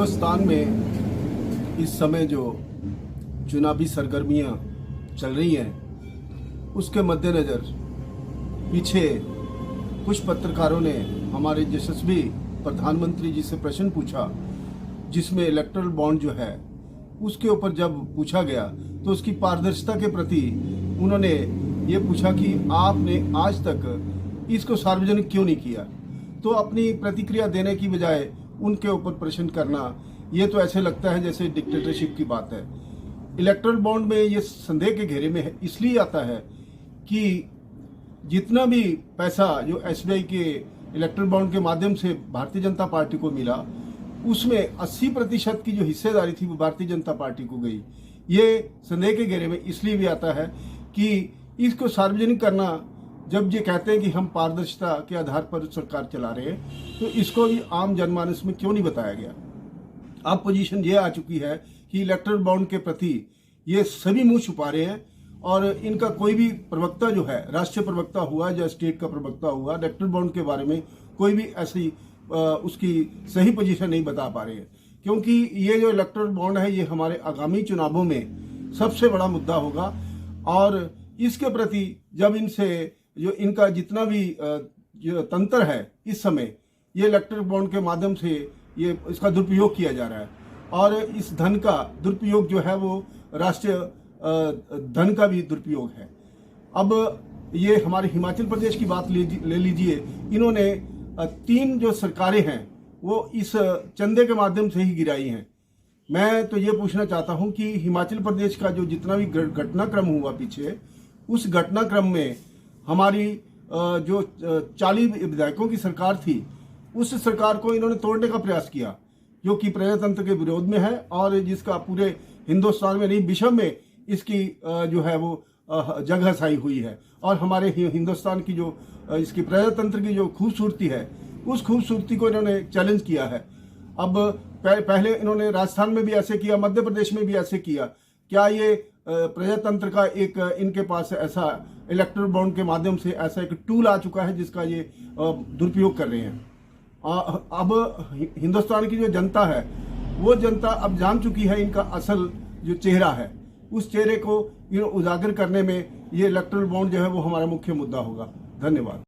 हिंदुस्तान में इस समय जो चुनावी सरगर्मियां चल रही हैं उसके मद्देनज़र पीछे कुछ पत्रकारों ने हमारे यशस्वी प्रधानमंत्री जी से प्रश्न पूछा, जिसमें इलेक्टोरल बॉन्ड जो है उसके ऊपर जब पूछा गया तो उसकी पारदर्शिता के प्रति उन्होंने ये पूछा कि आपने आज तक इसको सार्वजनिक क्यों नहीं किया। तो अपनी प्रतिक्रिया देने की बजाय उनके ऊपर प्रश्न करना, ये तो ऐसे लगता है जैसे डिक्टेटरशिप की बात है। इलेक्टोरल बॉन्ड में ये संदेह के घेरे में इसलिए आता है कि जितना भी पैसा जो एसबीआई के इलेक्टोरल बॉन्ड के माध्यम से भारतीय जनता पार्टी को मिला, उसमें 80% की जो हिस्सेदारी थी वो भारतीय जनता पार्टी को गई। ये संदेह के घेरे में इसलिए भी आता है कि इसको सार्वजनिक करना, जब ये कहते हैं कि हम पारदर्शिता के आधार पर सरकार चला रहे हैं, तो इसको भी आम जनमानस में क्यों नहीं बताया गया। अब पोजीशन ये आ चुकी है कि इलेक्टोरल बॉन्ड के प्रति ये सभी मुंह छुपा रहे हैं और इनका कोई भी प्रवक्ता जो है, राष्ट्रीय प्रवक्ता हुआ या स्टेट का प्रवक्ता हुआ, इलेक्टोरल बॉन्ड के बारे में कोई भी ऐसी उसकी सही पोजीशन नहीं बता पा रहे हैं। क्योंकि ये जो इलेक्टोरल बॉन्ड है ये हमारे आगामी चुनावों में सबसे बड़ा मुद्दा होगा और इसके प्रति जब इनसे जो इनका जितना भी जो तंत्र है इस समय, ये इलेक्टोरल बॉन्ड के माध्यम से ये इसका दुरुपयोग किया जा रहा है और इस धन का दुरुपयोग जो है वो राष्ट्रीय धन का भी दुरुपयोग है। अब ये हमारे हिमाचल प्रदेश की बात ले लीजिए, इन्होंने 3 जो सरकारें हैं वो इस चंदे के माध्यम से ही गिराई हैं। मैं तो ये पूछना चाहता हूं कि हिमाचल प्रदेश का जो जितना भी घटनाक्रम हुआ पीछे, उस घटनाक्रम में हमारी जो 40 विधायकों की सरकार थी, उस सरकार को इन्होंने तोड़ने का प्रयास किया, जो कि प्रजातंत्र के विरोध में है और जिसका पूरे हिंदुस्तान में नहीं विश्व में इसकी जो है वो जगहसाई हुई है। और हमारे हिंदुस्तान की जो इसकी प्रजातंत्र की जो खूबसूरती है, उस खूबसूरती को इन्होंने चैलेंज किया है। अब पहले इन्होंने राजस्थान में भी ऐसे किया, मध्य प्रदेश में भी ऐसे किया। क्या ये प्रजातंत्र का एक इनके पास ऐसा इलेक्टोरल बॉन्ड के माध्यम से ऐसा एक टूल आ चुका है जिसका ये दुरुपयोग कर रहे हैं। अब हिंदुस्तान की जो जनता है वो जनता अब जान चुकी है इनका असल जो चेहरा है, उस चेहरे को उजागर करने में ये इलेक्टोरल बॉन्ड जो है वो हमारा मुख्य मुद्दा होगा। धन्यवाद।